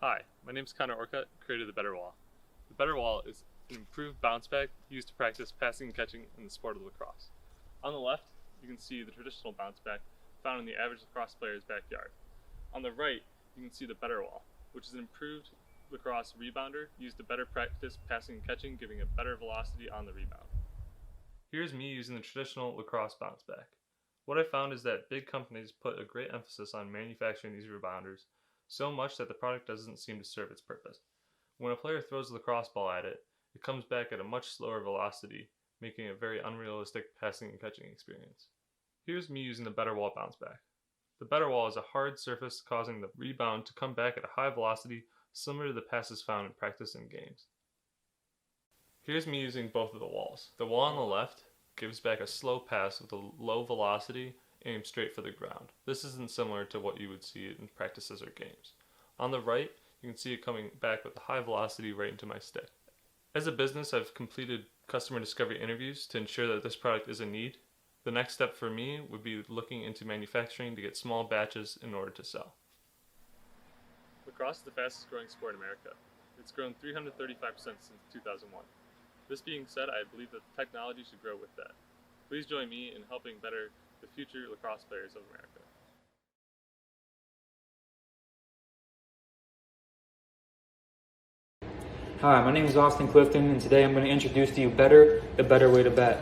Hi, my name is Connor Orcutt, creator of the Better Wall. The Better Wall is an improved bounce back used to practice passing and catching in the sport of lacrosse. On the left, you can see the traditional bounce back found in the average lacrosse player's backyard. On the right, you can see the Better Wall, which is an improved lacrosse rebounder used to better practice passing and catching, giving a better velocity on the rebound. Here's me using the traditional lacrosse bounce back. What I found is that big companies put a great emphasis on manufacturing these rebounders, so much that the product doesn't seem to serve its purpose. When a player throws the lacrosse ball at it, it comes back at a much slower velocity, making it a very unrealistic passing and catching experience. Here's me using the Better Wall bounce back. The Better Wall is a hard surface causing the rebound to come back at a high velocity, similar to the passes found in practice and games. Here's me using both of the walls. The wall on the left gives back a slow pass with a low velocity aimed straight for the ground. This isn't similar to what you would see in practices or games. On the right, you can see it coming back with a high velocity right into my stick. As a business, I've completed customer discovery interviews to ensure that this product is a need. The next step for me would be looking into manufacturing to get small batches in order to sell. Lacrosse is the fastest growing sport in America. It's grown 335% since 2001. This being said, I believe that technology should grow with that. Please join me in helping better the future lacrosse players of America. Hi, my name is Austin Clifton, and today I'm going to introduce to you Better, the better way to bet.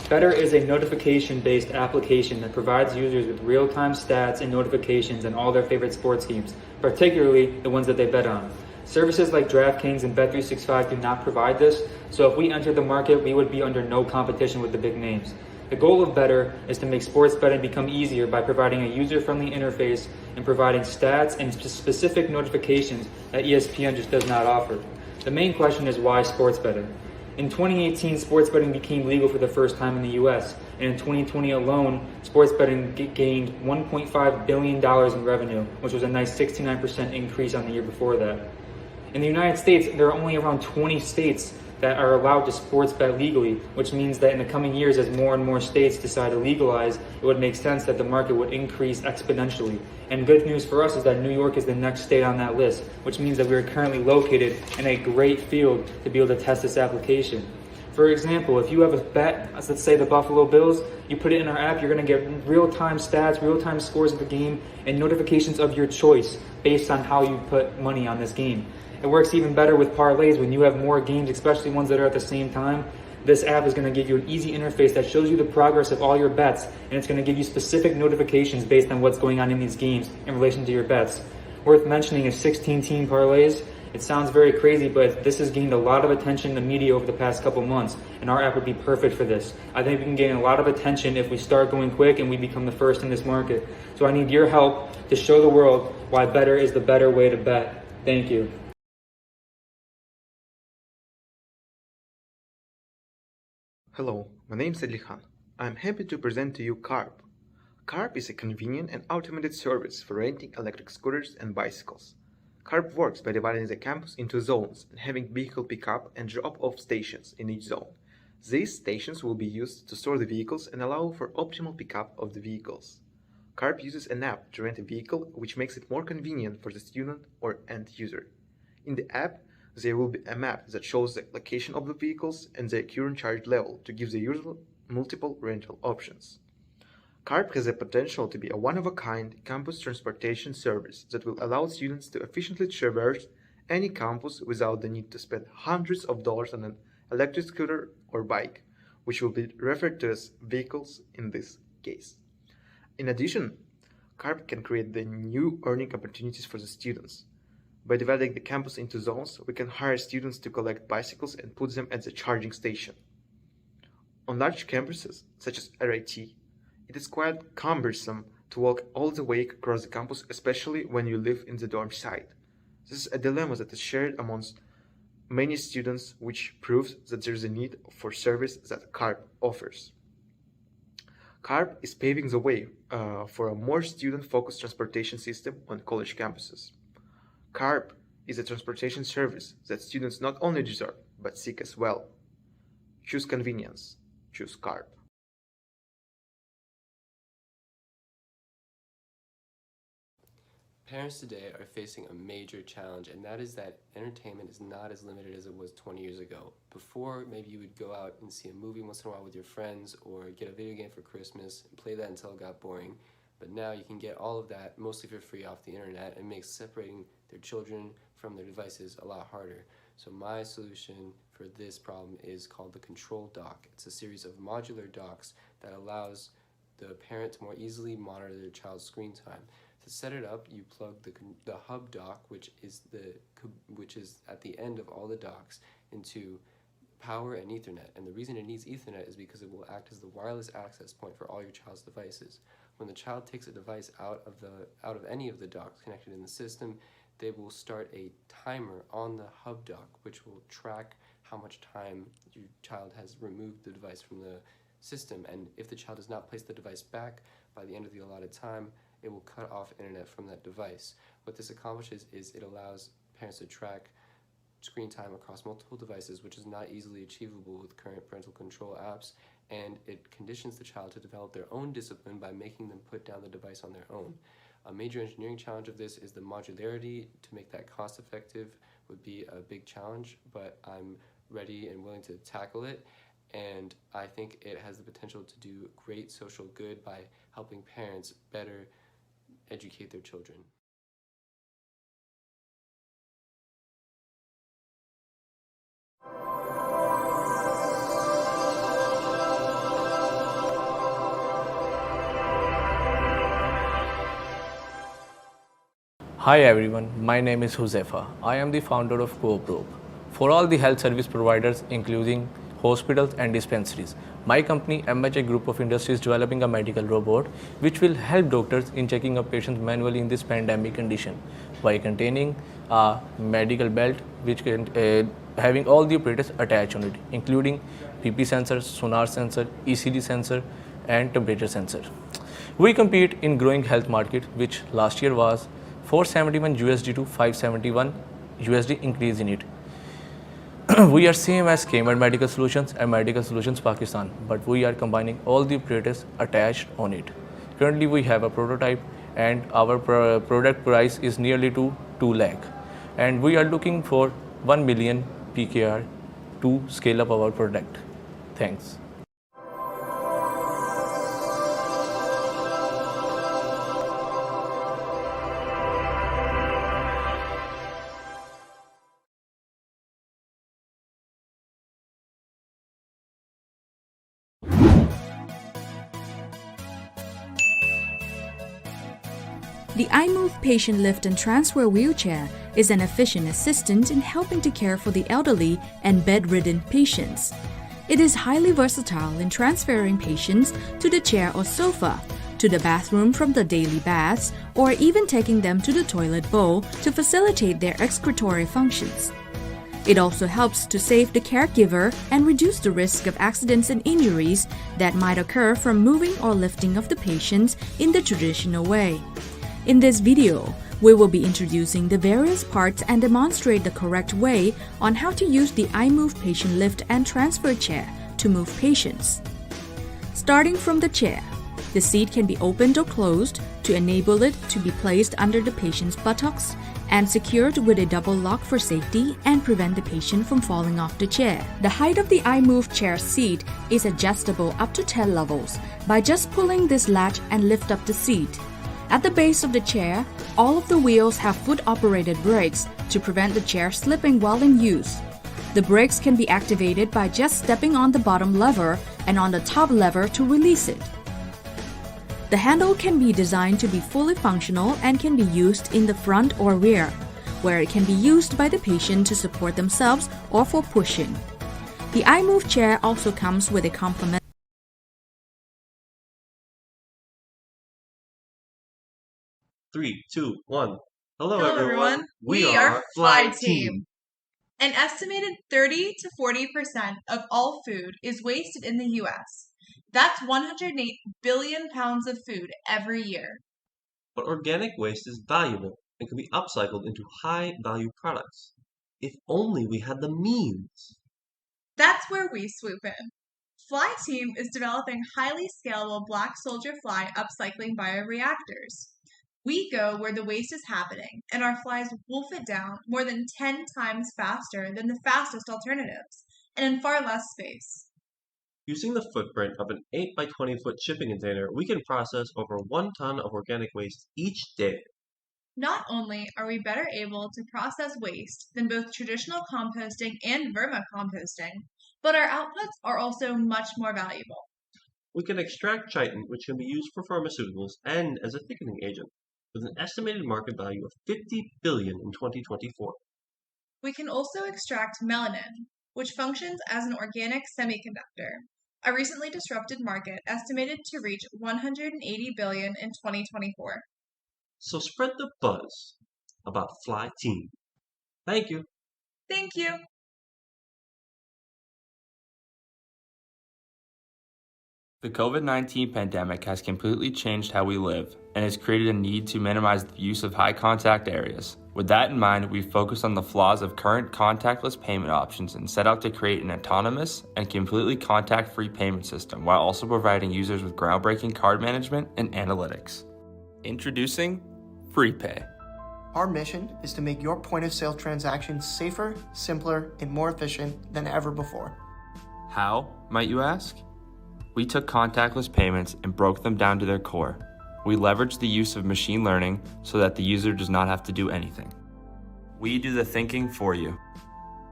Better is a notification-based application that provides users with real-time stats and notifications on all their favorite sports games, particularly the ones that they bet on. Services like DraftKings and Bet365 do not provide this, so if we entered the market, we would be under no competition with the big names. The goal of Better is to make sports betting become easier by providing a user-friendly interface and providing stats and specific notifications that ESPN just does not offer. The main question is, why sports betting? In 2018, sports betting became legal for the first time in the US, and in 2020 alone, sports betting gained $1.5 billion in revenue, which was a nice 69% increase on the year before that. In the United States, there are only around 20 states that are allowed to sports bet legally, which means that in the coming years, as more and more states decide to legalize, it would make sense that the market would increase exponentially. And good news for us is that New York is the next state on that list, which means that we are currently located in a great field to be able to test this application. For example, if you have a bet, let's say the Buffalo Bills, you put it in our app, you're going to get real-time stats, real-time scores of the game, and notifications of your choice based on how you put money on this game. It works even better with parlays when you have more games, especially ones that are at the same time. This app is going to give you an easy interface that shows you the progress of all your bets, and it's going to give you specific notifications based on what's going on in these games in relation to your bets. Worth mentioning is 16-team parlays. It sounds very crazy, but this has gained a lot of attention in the media over the past couple months, and our app would be perfect for this. I think we can gain a lot of attention if we start going quick and we become the first in this market. So I need your help to show the world why Better is the better way to bet. Thank you. Hello, my name is Adlihan. I'm happy to present to you CARP. CARP is a convenient and automated service for renting electric scooters and bicycles. CARP works by dividing the campus into zones and having vehicle pickup and drop-off stations in each zone. These stations will be used to store the vehicles and allow for optimal pickup of the vehicles. CARP uses an app to rent a vehicle, which makes it more convenient for the student or end user. In the app, there will be a map that shows the location of the vehicles and their current charge level to give the user multiple rental options. CARP has the potential to be a one-of-a-kind campus transportation service that will allow students to efficiently traverse any campus without the need to spend hundreds of dollars on an electric scooter or bike, which will be referred to as vehicles in this case. In addition, CARP can create the new earning opportunities for the students. By dividing the campus into zones, we can hire students to collect bicycles and put them at the charging station. On large campuses, such as RIT, it is quite cumbersome to walk all the way across the campus, especially when you live in the dorm site. This is a dilemma that is shared amongst many students, which proves that there is a need for service that CARP offers. CARP is paving the way for a more student-focused transportation system on college campuses. CARP is a transportation service that students not only deserve, but seek as well. Choose convenience. Choose CARP. Parents today are facing a major challenge, and that is that entertainment is not as limited as it was 20 years ago. Before, maybe you would go out and see a movie once in a while with your friends or get a video game for Christmas and play that until it got boring. But now you can get all of that mostly for free off the internet and makes separating their children from their devices a lot harder. So my solution for this problem is called the control dock. It's a series of modular docks that allows the parent to more easily monitor their child's screen time. To set it up, you plug the hub dock, which is at the end of all the docks, into power and Ethernet. And the reason it needs Ethernet is because it will act as the wireless access point for all your child's devices. When the child takes a device out of any of the docks connected in the system, they will start a timer on the hub dock, which will track how much time your child has removed the device from the system. And if the child does not place the device back by the end of the allotted time, it will cut off internet from that device. What this accomplishes is it allows parents to track screen time across multiple devices, which is not easily achievable with current parental control apps, and it conditions the child to develop their own discipline by making them put down the device on their own. A major engineering challenge of this is the modularity. To make that cost effective would be a big challenge, but I'm ready and willing to tackle it, and I think it has the potential to do great social good by helping parents better educate their children. Hi everyone, my name is Huzefa. I am the founder of GoProbe. For all the health service providers, including hospitals and dispensaries, my company MHA Group of Industries is developing a medical robot which will help doctors in checking up patients manually in this pandemic condition by containing a medical belt which can having all the operators attached on it, including PP sensor, sonar sensor, ECG sensor, and temperature sensor. We compete in growing health market, which last year was 471 USD to 571 USD increase in it. We are same as Cayman Medical Solutions and Medical Solutions Pakistan, but we are combining all the operators attached on it. Currently we have a prototype and our product price is nearly to 2 lakh, and we are looking for 1 million PKR to scale up our product. Thanks. The iMove Patient Lift and Transfer Wheelchair is an efficient assistant in helping to care for the elderly and bedridden patients. It is highly versatile in transferring patients to the chair or sofa, to the bathroom from the daily baths, or even taking them to the toilet bowl to facilitate their excretory functions. It also helps to save the caregiver and reduce the risk of accidents and injuries that might occur from moving or lifting of the patients in the traditional way. In this video, we will be introducing the various parts and demonstrate the correct way on how to use the iMove Patient Lift and Transfer Chair to move patients. Starting from the chair, the seat can be opened or closed to enable it to be placed under the patient's buttocks and secured with a double lock for safety and prevent the patient from falling off the chair. The height of the iMove chair seat is adjustable up to 10 levels by just pulling this latch and lift up the seat. At the base of the chair, all of the wheels have foot-operated brakes to prevent the chair slipping while in use. The brakes can be activated by just stepping on the bottom lever and on the top lever to release it. The handle can be designed to be fully functional and can be used in the front or rear, where it can be used by the patient to support themselves or for pushing. The iMove chair also comes with a complement. Three, two, one. Hello, Hello, everyone. We are Fly Team. An estimated 30 to 40% of all food is wasted in the U.S. That's 108 billion pounds of food every year. But organic waste is valuable and can be upcycled into high-value products. If only we had the means. That's where we swoop in. Fly Team is developing highly scalable black soldier fly upcycling bioreactors. We go where the waste is happening, and our flies wolf it down more than 10 times faster than the fastest alternatives, and in far less space. Using the footprint of an 8 by 20 foot shipping container, we can process over 1 ton of organic waste each day. Not only are we better able to process waste than both traditional composting and vermicomposting, but our outputs are also much more valuable. We can extract chitin, which can be used for pharmaceuticals and as a thickening agent, with an estimated market value of $50 billion in 2024. We can also extract melanin, which functions as an organic semiconductor, a recently disrupted market estimated to reach $180 billion in 2024. So spread the buzz about Fly Team. Thank you. Thank you. The COVID-19 pandemic has completely changed how we live and has created a need to minimize the use of high contact areas. With that in mind, we focused on the flaws of current contactless payment options and set out to create an autonomous and completely contact-free payment system while also providing users with groundbreaking card management and analytics. Introducing FreePay. Our mission is to make your point-of-sale transactions safer, simpler, and more efficient than ever before. How, might you ask? We took contactless payments and broke them down to their core. We leveraged the use of machine learning so that the user does not have to do anything. We do the thinking for you.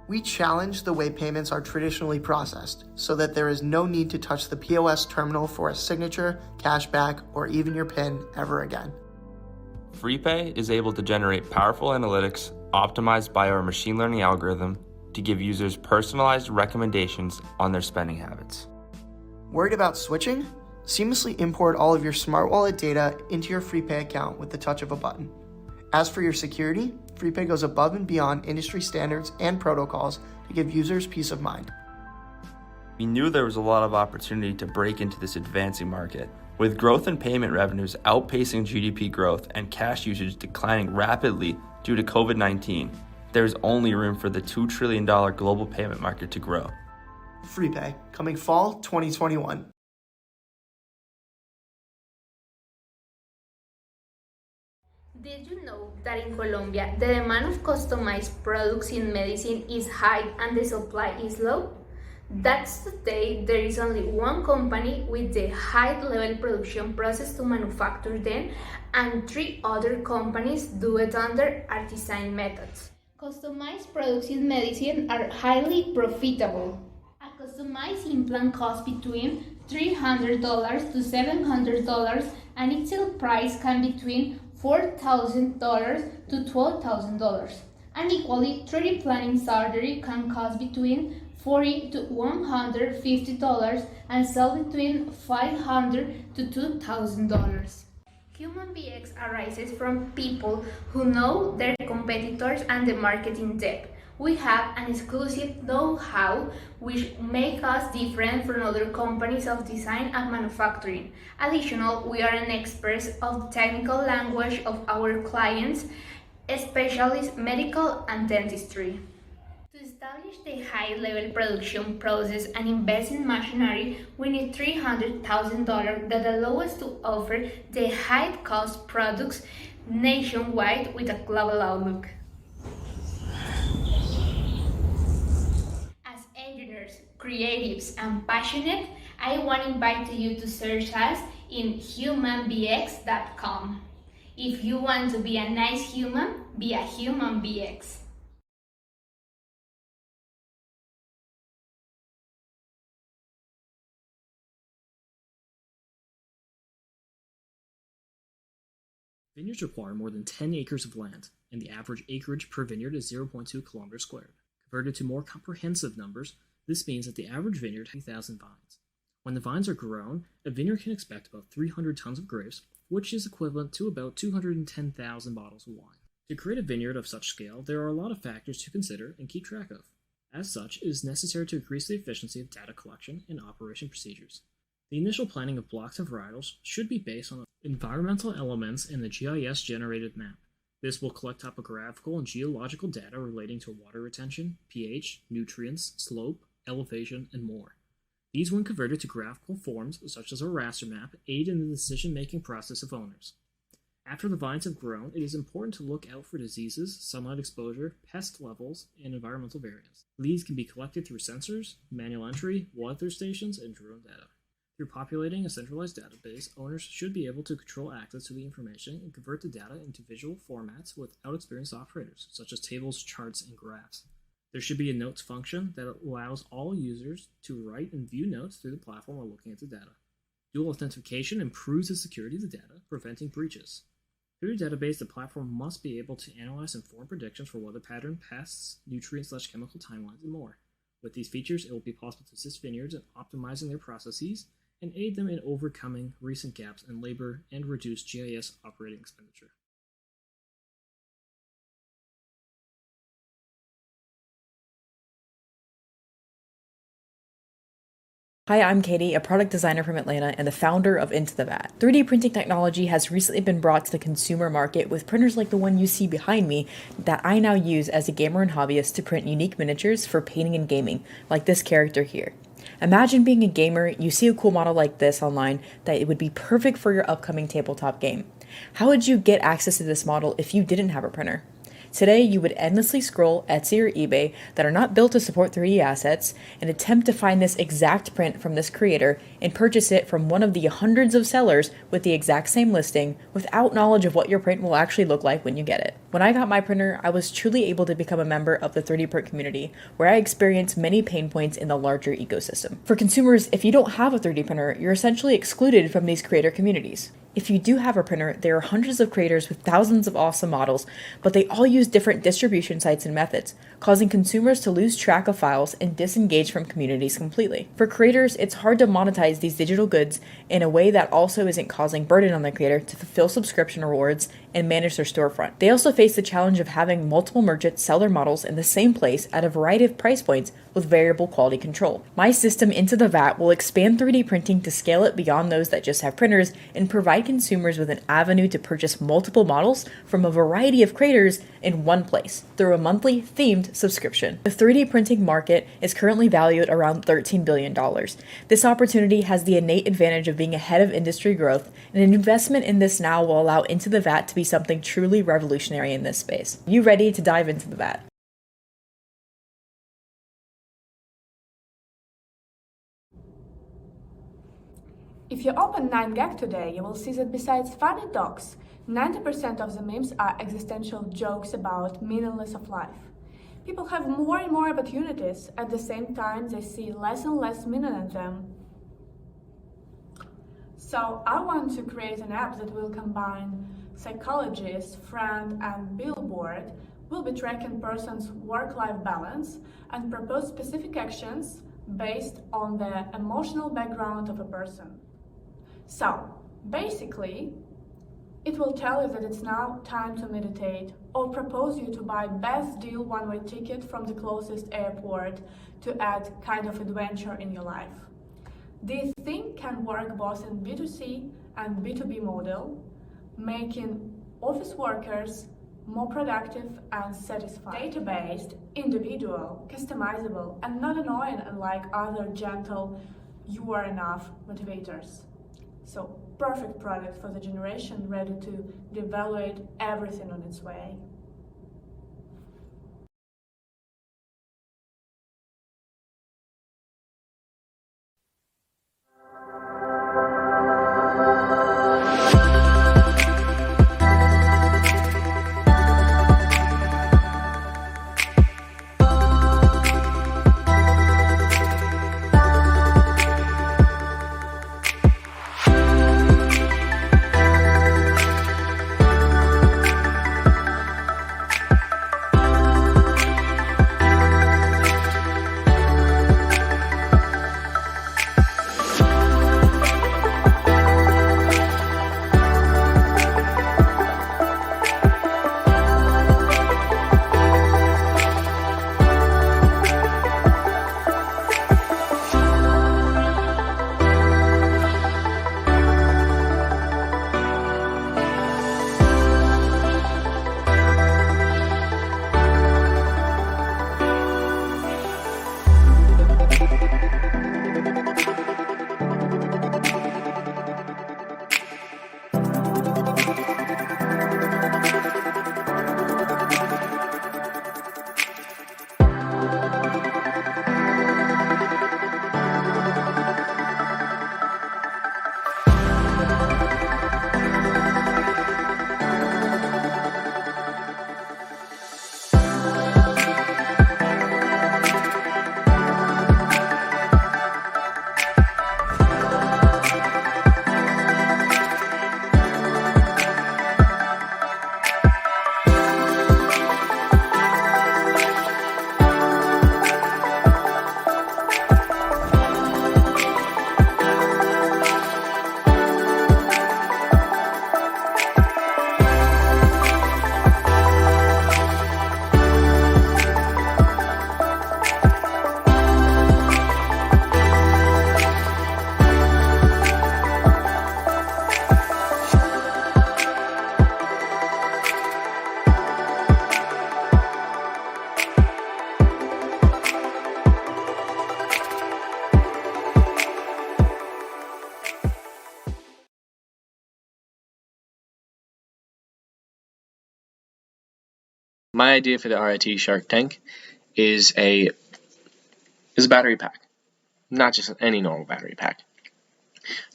We challenge the way payments are traditionally processed so that there is no need to touch the POS terminal for a signature, cashback, or even your PIN ever again. FreePay is able to generate powerful analytics optimized by our machine learning algorithm to give users personalized recommendations on their spending habits. Worried about switching? Seamlessly import all of your smart wallet data into your FreePay account with the touch of a button. As for your security, FreePay goes above and beyond industry standards and protocols to give users peace of mind. We knew there was a lot of opportunity to break into this advancing market. With growth in payment revenues outpacing GDP growth and cash usage declining rapidly due to COVID-19, there is only room for the $2 trillion global payment market to grow. FreePay, coming fall 2021. Did you know that in Colombia, the demand of customized products in medicine is high and the supply is low? That's today there is only one company with the high-level production process to manufacture them, and 3 other companies do it under artisan methods. Customized products in medicine are highly profitable. A customized implant costs between $300 to $700, and its sale price can be between $4,000 to $12,000. And equally, 3D planning surgery can cost between $40 to $150 and sell between $500 to $2,000. Human BX arises from people who know their competitors and the market in depth. We have an exclusive know-how which makes us different from other companies of design and manufacturing. Additionally, we are an experts of the technical language of our clients, especially medical and dentistry. To establish the high-level production process and invest in machinery, we need $300,000 that allow us to offer the high-cost products nationwide with a global outlook. As engineers, creatives, and passionate, I want to invite you to search us in humanbx.com. If you want to be a nice human, be a human BX. Vineyards require more than 10 acres of land, and the average acreage per vineyard is 0.2 kilometers squared. Converted to more comprehensive numbers, this means that the average vineyard has 3,000 vines. When the vines are grown, a vineyard can expect about 300 tons of grapes, which is equivalent to about 210,000 bottles of wine. To create a vineyard of such scale, there are a lot of factors to consider and keep track of. As such, it is necessary to increase the efficiency of data collection and operation procedures. The initial planning of blocks and varietals should be based on environmental elements in the GIS-generated map. This will collect topographical and geological data relating to water retention, pH, nutrients, slope, elevation, and more. These, when converted to graphical forms, such as a raster map, aid in the decision-making process of owners. After the vines have grown, it is important to look out for diseases, sunlight exposure, pest levels, and environmental variants. Leads can be collected through sensors, manual entry, weather stations, and drone data. Through populating a centralized database, owners should be able to control access to the information and convert the data into visual formats without experienced operators, such as tables, charts, and graphs. There should be a notes function that allows all users to write and view notes through the platform while looking at the data. Dual authentication improves the security of the data, preventing breaches. Through the database, the platform must be able to analyze and form predictions for weather pattern, pests, nutrient/chemical timelines, and more. With these features, it will be possible to assist vineyards in optimizing their processes and aid them in overcoming recent gaps in labor and reduce GIS operating expenditure. Hi, I'm Katie, a product designer from Atlanta and the founder of Into the Vat. 3D printing technology has recently been brought to the consumer market with printers like the one you see behind me that I now use as a gamer and hobbyist to print unique miniatures for painting and gaming, like this character here. Imagine being a gamer, you see a cool model like this online that it would be perfect for your upcoming tabletop game. How would you get access to this model if you didn't have a printer? Today, you would endlessly scroll Etsy or eBay that are not built to support 3D assets and attempt to find this exact print from this creator and purchase it from one of the hundreds of sellers with the exact same listing without knowledge of what your print will actually look like when you get it. When I got my printer, I was truly able to become a member of the 3D print community, where I experienced many pain points in the larger ecosystem. For consumers, if you don't have a 3D printer, you're essentially excluded from these creator communities. If you do have a printer, there are hundreds of creators with thousands of awesome models, but they all use different distribution sites and methods, causing consumers to lose track of files and disengage from communities completely. For creators, it's hard to monetize these digital goods in a way that also isn't causing burden on the creator to fulfill subscription rewards and manage their storefront. They also face the challenge of having multiple merchants sell their models in the same place at a variety of price points with variable quality control. My system, Into the Vat, will expand 3D printing to scale it beyond those that just have printers and provide consumers with an avenue to purchase multiple models from a variety of creators in one place through a monthly themed subscription. The 3D printing market is currently valued around $13 billion. This opportunity has the innate advantage of being ahead of industry growth, and an investment in this now will allow Into the Vat to be something truly revolutionary in this space. You ready to dive into the vat? If you open 9gag today, you will see that besides funny docs, 90% of the memes are existential jokes about meaningless of life. People have more and more opportunities, at the same time they see less and less meaning in them. So I want to create an app that will combine psychologist, friend, and billboard. Will be tracking person's work-life balance and propose specific actions based on the emotional background of a person. So, basically, it will tell you that it's now time to meditate, or propose you to buy best deal one-way ticket from the closest airport to add kind of adventure in your life. This thing can work both in B2C and B2B model, making office workers more productive and satisfied. Data-based, individual, customizable, and not annoying unlike other gentle "you are enough" motivators. So, perfect product for the generation ready to evaluate everything on its way. My idea for the RIT Shark Tank is a battery pack, not just any normal battery pack.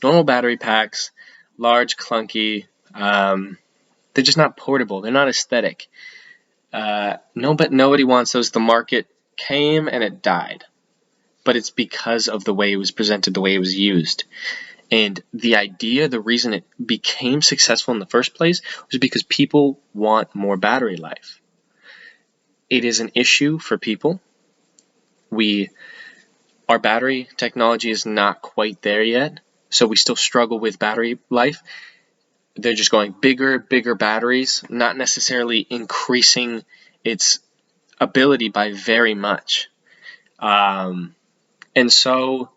Normal battery packs, large, clunky, they're just not portable. They're not aesthetic. Nobody wants those. The market came and it died, but it's because of the way it was presented, the way it was used. And the idea, the reason it became successful in the first place was because people want more battery life. It is an issue for people. Our battery technology is not quite there yet, so we still struggle with battery life. They're just going bigger batteries, not necessarily increasing its ability by very much. And so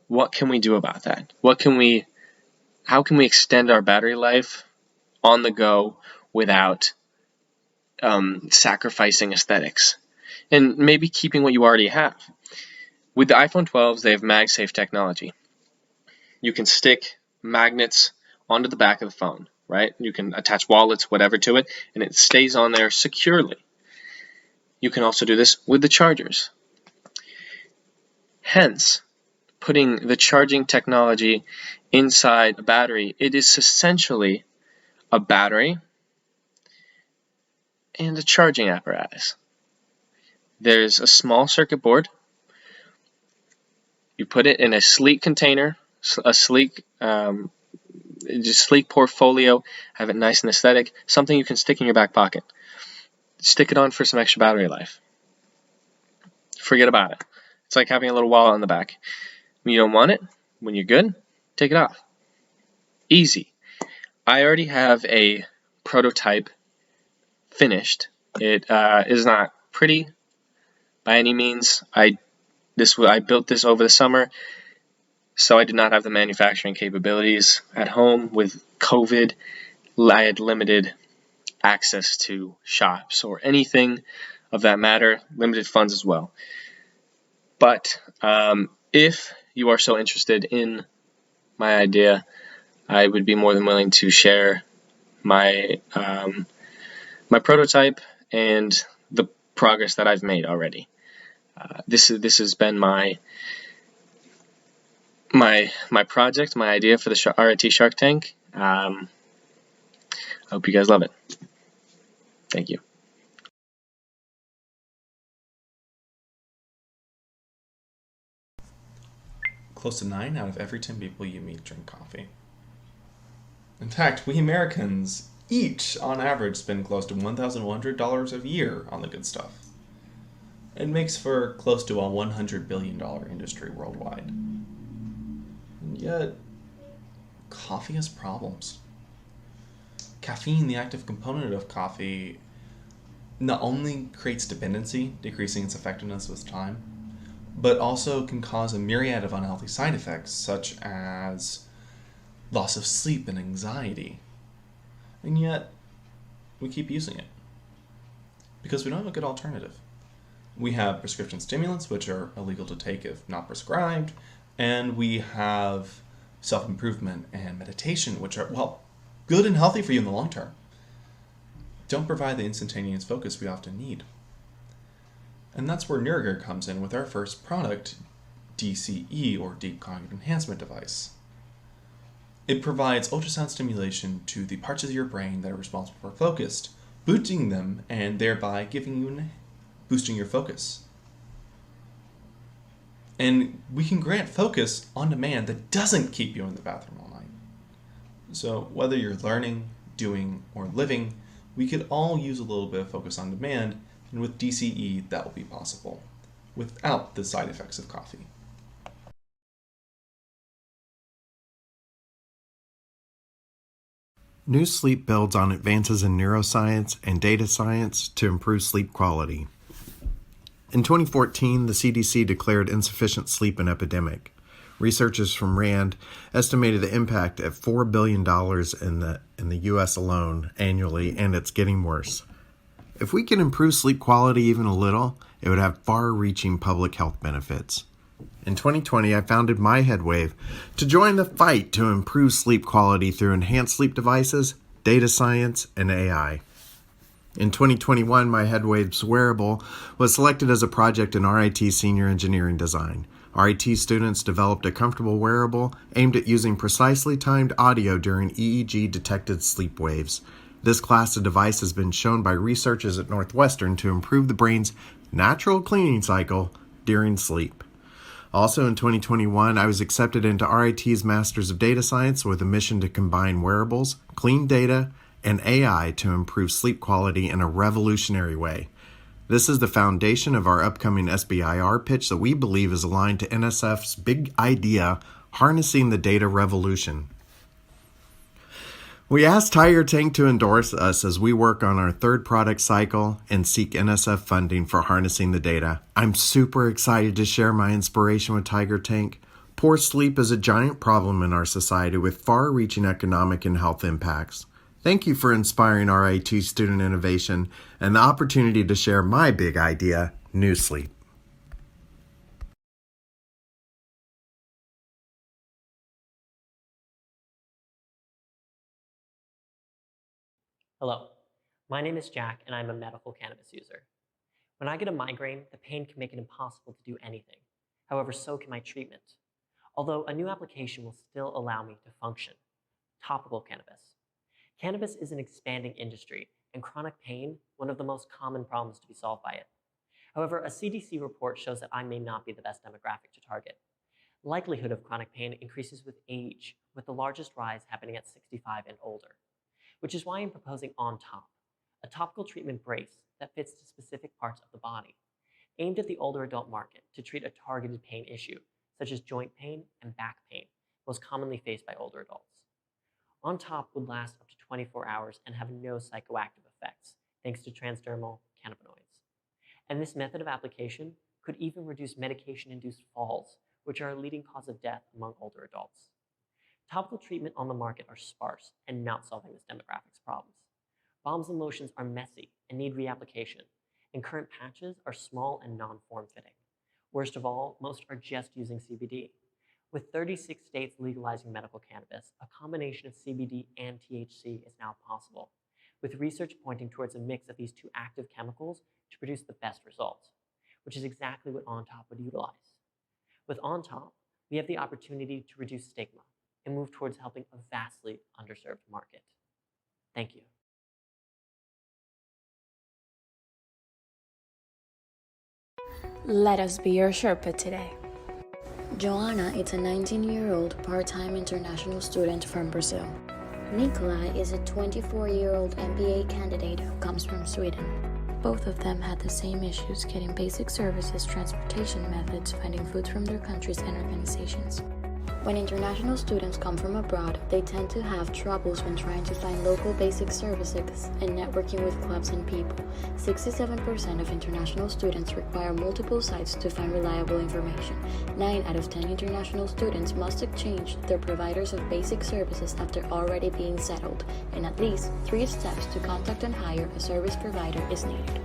what can we do about that? How can we extend our battery life on the go without sacrificing aesthetics? And maybe keeping what you already have. With the iPhone 12s, they have MagSafe technology. You can stick magnets onto the back of the phone, right? You can attach wallets, whatever to it, and it stays on there securely. You can also do this with the chargers. Hence, putting the charging technology inside a battery, it is essentially a battery and a charging apparatus. There's a small circuit board. You put it in a sleek container, a sleek portfolio, have it nice and aesthetic, something you can stick in your back pocket. Stick it on for some extra battery life. Forget about it. It's like having a little wallet on the back. When you don't want it, when you're good, take it off. Easy. I already have a prototype finished. It is not pretty by any means. I built this over the summer, so I did not have the manufacturing capabilities at home. With COVID, I had limited access to shops or anything of that matter, limited funds as well. But if you are so interested in my idea, I would be more than willing to share my my prototype and the progress that I've made already. This has been my project, my idea for the RIT Shark Tank. I hope you guys love it. Thank you. Close to 9 out of every 10 people you meet drink coffee. In fact, we Americans each, on average, spend close to $1,100 a year on the good stuff. It makes for close to a $100 billion industry worldwide. And yet, coffee has problems. Caffeine, the active component of coffee, not only creates dependency, decreasing its effectiveness with time, but also can cause a myriad of unhealthy side effects, such as loss of sleep and anxiety. And yet, we keep using it because we don't have a good alternative. We have prescription stimulants, which are illegal to take if not prescribed, and we have self-improvement and meditation, which are, well, good and healthy for you in the long term. Don't provide the instantaneous focus we often need. And that's where Neurogrid comes in with our first product, DCE, or Deep Cognitive Enhancement Device. It provides ultrasound stimulation to the parts of your brain that are responsible for focus, boosting them and thereby boosting your focus. And we can grant focus on demand that doesn't keep you in the bathroom all night. So whether you're learning, doing, or living, we could all use a little bit of focus on demand, and with DCE that will be possible, without the side effects of coffee. New Sleep builds on advances in neuroscience and data science to improve sleep quality. In 2014, the CDC declared insufficient sleep an epidemic. Researchers from RAND estimated the impact at $4 billion in the U.S. alone annually, and it's getting worse. If we can improve sleep quality even a little, it would have far-reaching public health benefits. In 2020, I founded My Headwave to join the fight to improve sleep quality through enhanced sleep devices, data science, and AI. In 2021, my HeadWaves wearable was selected as a project in RIT Senior Engineering Design. RIT students developed a comfortable wearable aimed at using precisely timed audio during EEG-detected sleep waves. This class of device has been shown by researchers at Northwestern to improve the brain's natural cleaning cycle during sleep. Also in 2021, I was accepted into RIT's Masters of Data Science with a mission to combine wearables, clean data, and AI to improve sleep quality in a revolutionary way. This is the foundation of our upcoming SBIR pitch that we believe is aligned to NSF's big idea, harnessing the data revolution. We asked Tiger Tank to endorse us as we work on our third product cycle and seek NSF funding for harnessing the data. I'm super excited to share my inspiration with Tiger Tank. Poor sleep is a giant problem in our society with far-reaching economic and health impacts. Thank you for inspiring RIT student innovation and the opportunity to share my big idea, New Sleep. Hello, my name is Jack and I'm a medical cannabis user. When I get a migraine, the pain can make it impossible to do anything. However, so can my treatment. Although a new application will still allow me to function. Topical cannabis. Cannabis is an expanding industry and chronic pain, one of the most common problems to be solved by it. However, a CDC report shows that I may not be the best demographic to target. Likelihood of chronic pain increases with age, with the largest rise happening at 65 and older. Which is why I'm proposing On Top, a topical treatment brace that fits to specific parts of the body, aimed at the older adult market to treat a targeted pain issue, such as joint pain and back pain, most commonly faced by older adults. On Top would last up to 24 hours and have no psychoactive effects, thanks to transdermal cannabinoids. And this method of application could even reduce medication-induced falls, which are a leading cause of death among older adults. Topical treatment on the market are sparse and not solving this demographics problems. Balms and lotions are messy and need reapplication, and current patches are small and non-form-fitting. Worst of all, most are just using CBD. With 36 states legalizing medical cannabis, a combination of CBD and THC is now possible, with research pointing towards a mix of these two active chemicals to produce the best results, which is exactly what On Top would utilize. With On Top, we have the opportunity to reduce stigma and move towards helping a vastly underserved market. Thank you. Let us be your Sherpa today. Joanna is a 19-year-old part-time international student from Brazil. Nikolai is a 24-year-old MBA candidate who comes from Sweden. Both of them had the same issues getting basic services, transportation methods, finding food from their countries and organizations. When international students come from abroad, they tend to have troubles when trying to find local basic services and networking with clubs and people. 67% of international students require multiple sites to find reliable information. 9 out of 10 international students must exchange their providers of basic services after already being settled, and at least 3 steps to contact and hire a service provider is needed.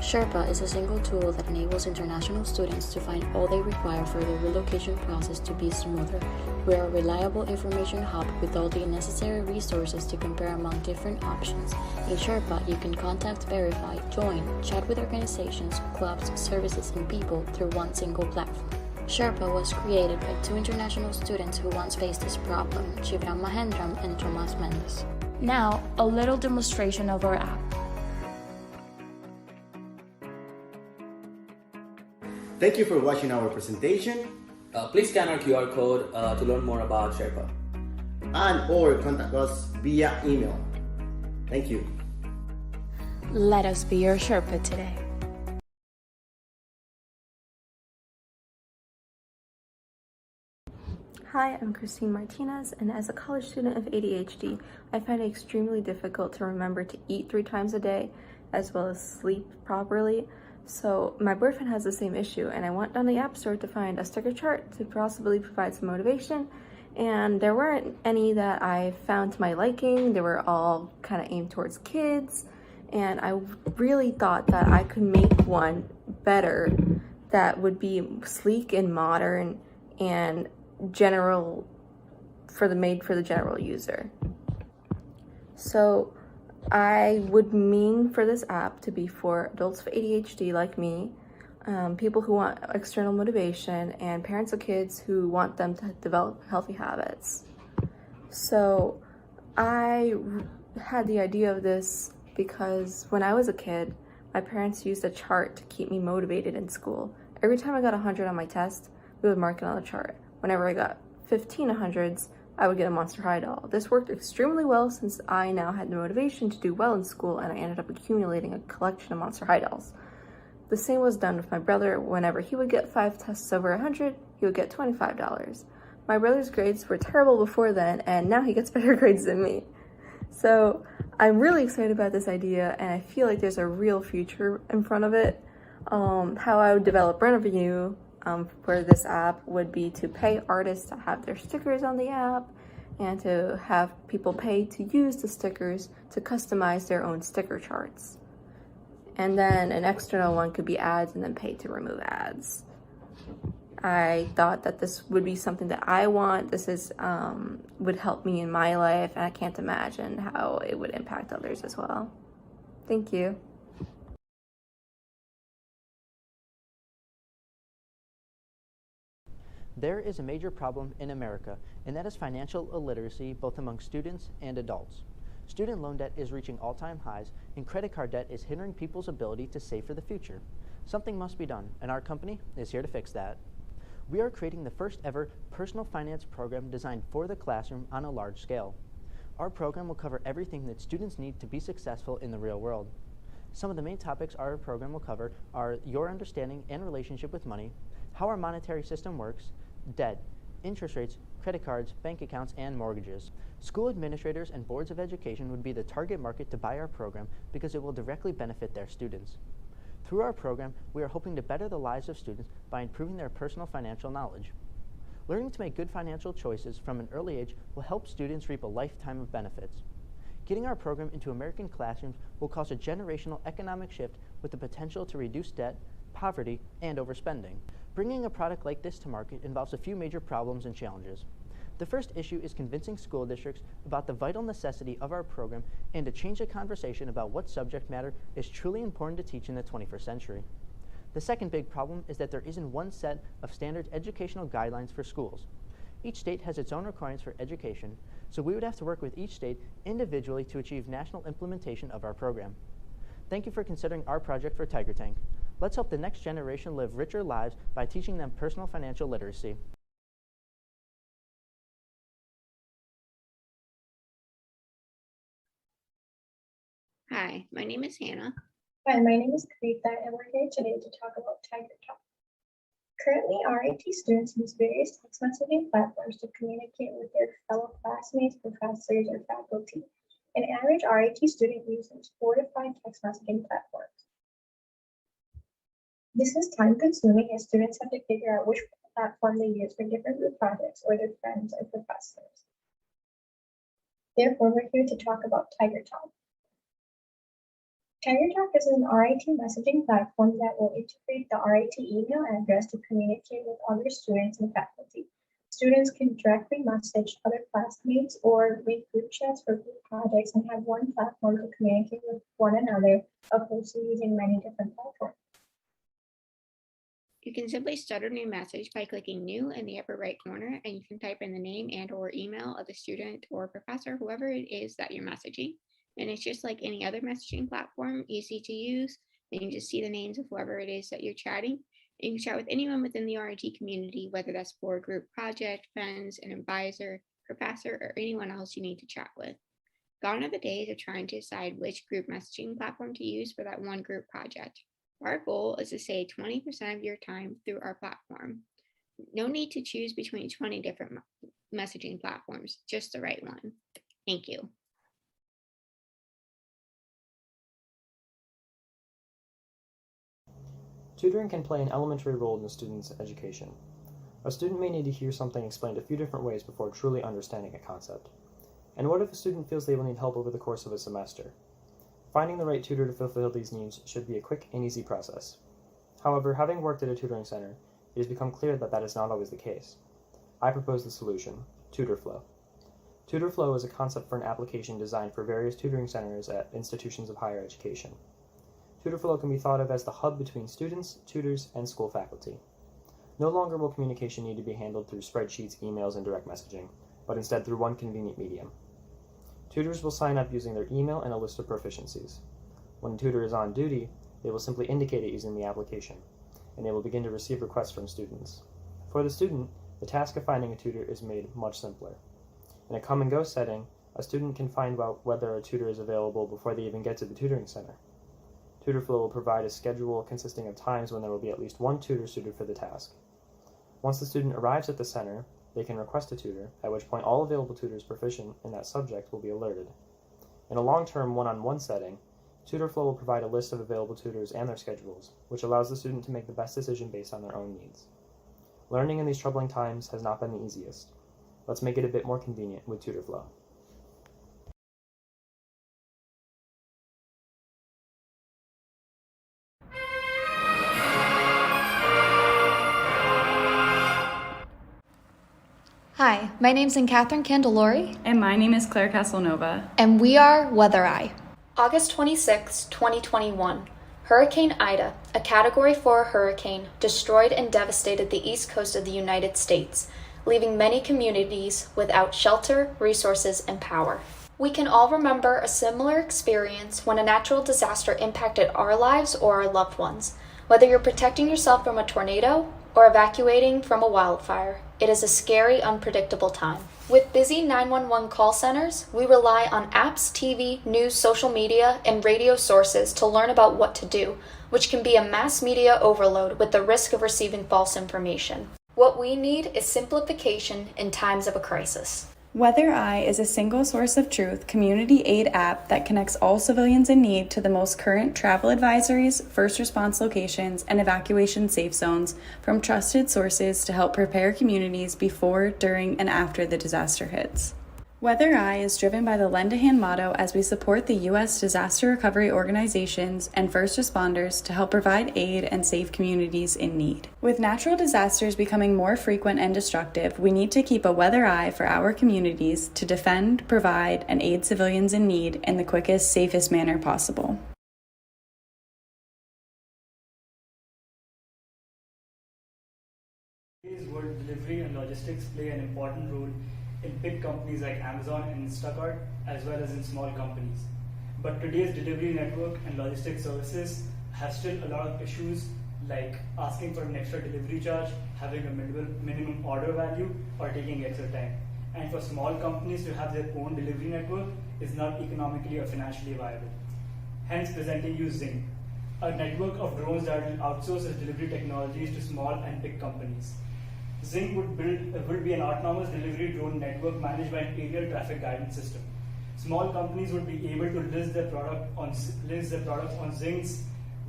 Sherpa is a single tool that enables international students to find all they require for the relocation process to be smoother. We are a reliable information hub with all the necessary resources to compare among different options. In Sherpa, you can contact, verify, join, chat with organizations, clubs, services, and people through one single platform. Sherpa was created by 2 international students who once faced this problem, Shivram Mahendram and Tomas Mendes. Now, a little demonstration of our app. Thank you for watching our presentation. Please scan our QR code to learn more about Sherpa. And or contact us via email. Thank you. Let us be your Sherpa today. Hi, I'm Christine Martinez, and as a college student of ADHD, I find it extremely difficult to remember to eat 3 times a day, as well as sleep properly. So my boyfriend has the same issue, and I went down the App Store to find a sticker chart to possibly provide some motivation, and there weren't any that I found to my liking. They were all kind of aimed towards kids, and I really thought that I could make one better that would be sleek and modern and made for the general user. So I would mean for this app to be for adults with ADHD like me, people who want external motivation, and parents of kids who want them to develop healthy habits. So I had the idea of this because when I was a kid, my parents used a chart to keep me motivated in school. Every time I got 100 on my test, we would mark it on the chart. Whenever I got 15 100s, I would get a Monster High doll. This worked extremely well since I now had the motivation to do well in school, and I ended up accumulating a collection of Monster High dolls. The same was done with my brother. Whenever he would get 5 tests over 100, he would get $25. My brother's grades were terrible before then, and now he gets better grades than me. So I'm really excited about this idea, and I feel like there's a real future in front of it. How I would develop revenue for this app would be to pay artists to have their stickers on the app, and to have people pay to use the stickers to customize their own sticker charts. And then an external one could be ads, and then pay to remove ads. I thought that this would be something that I want. This is would help me in my life, and I can't imagine how it would impact others as well. Thank you. There is a major problem in America, and that is financial illiteracy both among students and adults. Student loan debt is reaching all-time highs, and credit card debt is hindering people's ability to save for the future. Something must be done, and our company is here to fix that. We are creating the first ever personal finance program designed for the classroom on a large scale. Our program will cover everything that students need to be successful in the real world. Some of the main topics our program will cover are your understanding and relationship with money, how our monetary system works, debt, interest rates, credit cards, bank accounts, and mortgages. School administrators and boards of education would be the target market to buy our program because it will directly benefit their students. Through our program, we are hoping to better the lives of students by improving their personal financial knowledge. Learning to make good financial choices from an early age will help students reap a lifetime of benefits. Getting our program into American classrooms will cause a generational economic shift with the potential to reduce debt, poverty, and overspending. Bringing a product like this to market involves a few major problems and challenges. The first issue is convincing school districts about the vital necessity of our program and to change the conversation about what subject matter is truly important to teach in the 21st century. The second big problem is that there isn't one set of standard educational guidelines for schools. Each state has its own requirements for education, so we would have to work with each state individually to achieve national implementation of our program. Thank you for considering our project for Tiger Tank. Let's help the next generation live richer lives by teaching them personal financial literacy. Hi, my name is Hannah. Hi, my name is Kavita, and we're here today to talk about Tiger Talk. Currently, RIT students use various text messaging platforms to communicate with their fellow classmates, professors, or faculty. An average RIT student uses 4 to 5 text messaging platforms. This is time-consuming as students have to figure out which platform they use for different group projects or their friends or professors. Therefore, we're here to talk about Tiger Talk. Tiger Talk is an RIT messaging platform that will integrate the RIT email address to communicate with other students and faculty. Students can directly message other classmates or make group chats for group projects and have one platform to communicate with one another, opposed to using many different platforms. You can simply start a new message by clicking New in the upper right corner, and you can type in the name and/or email of the student or professor, whoever it is that you're messaging. And it's just like any other messaging platform, easy to use. And you just see the names of whoever it is that you're chatting. And you can chat with anyone within the RIT community, whether that's for a group project, friends, an advisor, professor, or anyone else you need to chat with. Gone are the days of trying to decide which group messaging platform to use for that one group project. Our goal is to save 20% of your time through our platform. No need to choose between 20 different messaging platforms, just the right one. Thank you. Tutoring can play an elementary role in a student's education. A student may need to hear something explained a few different ways before truly understanding a concept. And what if a student feels they will need help over the course of a semester? Finding the right tutor to fulfill these needs should be a quick and easy process. However, having worked at a tutoring center, it has become clear that that is not always the case. I propose the solution, TutorFlow. TutorFlow is a concept for an application designed for various tutoring centers at institutions of higher education. TutorFlow can be thought of as the hub between students, tutors, and school faculty. No longer will communication need to be handled through spreadsheets, emails, and direct messaging, but instead through one convenient medium. Tutors will sign up using their email and a list of proficiencies. When a tutor is on duty, they will simply indicate it using the application, and they will begin to receive requests from students. For the student, the task of finding a tutor is made much simpler. In a come-and-go setting, a student can find out whether a tutor is available before they even get to the tutoring center. TutorFlow will provide a schedule consisting of times when there will be at least one tutor suited for the task. Once the student arrives at the center, they can request a tutor, at which point all available tutors proficient in that subject will be alerted. In a long-term one-on-one setting, TutorFlow will provide a list of available tutors and their schedules, which allows the student to make the best decision based on their own needs. Learning in these troubling times has not been the easiest. Let's make it a bit more convenient with TutorFlow. Hi, my name's Catherine Candelori. And my name is Claire Casanova. And we are Weather Eye. August 26, 2021. Hurricane Ida, a Category 4 hurricane, destroyed and devastated the east coast of the United States, leaving many communities without shelter, resources, and power. We can all remember a similar experience when a natural disaster impacted our lives or our loved ones. Whether you're protecting yourself from a tornado or evacuating from a wildfire, it is a scary, unpredictable time. With busy 911 call centers, we rely on apps, TV, news, social media, and radio sources to learn about what to do, which can be a mass media overload with the risk of receiving false information. What we need is simplification in times of a crisis. Weather Eye is a single source of truth community aid app that connects all civilians in need to the most current travel advisories, first response locations, and evacuation safe zones from trusted sources to help prepare communities before, during, and after the disaster hits. Weather Eye is driven by the Lend a Hand motto as we support the U.S. disaster recovery organizations and first responders to help provide aid and save communities in need. With natural disasters becoming more frequent and destructive, we need to keep a weather eye for our communities to defend, provide, and aid civilians in need in the quickest, safest manner possible. Today's world, delivery and logistics play an important role in big companies like Amazon and Instacart, as well as in small companies. But today's delivery network and logistics services have still a lot of issues like asking for an extra delivery charge, having a minimum order value, or taking extra time. And for small companies to have their own delivery network is not economically or financially viable. Hence presenting you Zing, a network of drones that will outsource its delivery technologies to small and big companies. Zing would be an autonomous delivery drone network managed by an aerial traffic guidance system. Small companies would be able to list their products on Zing's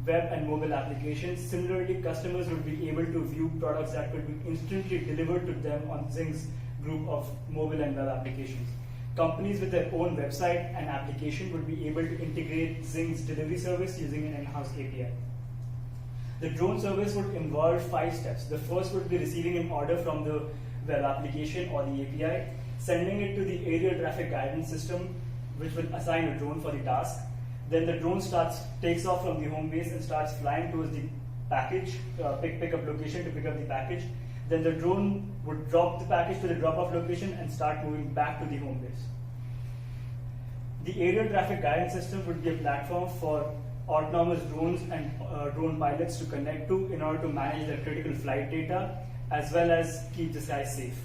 web and mobile applications. Similarly, customers would be able to view products that could be instantly delivered to them on Zing's group of mobile and web applications. Companies with their own website and application would be able to integrate Zing's delivery service using an in-house API. The drone service would involve 5 steps. The first would be receiving an order from the web application or the API, sending it to the aerial traffic guidance system, which will assign a drone for the task. Then the drone takes off from the home base and starts flying towards the package, pickup location to pick up the package. Then the drone would drop the package to the drop-off location and start moving back to the home base. The aerial traffic guidance system would be a platform for autonomous drones and drone pilots to connect to in order to manage their critical flight data as well as keep the skies safe.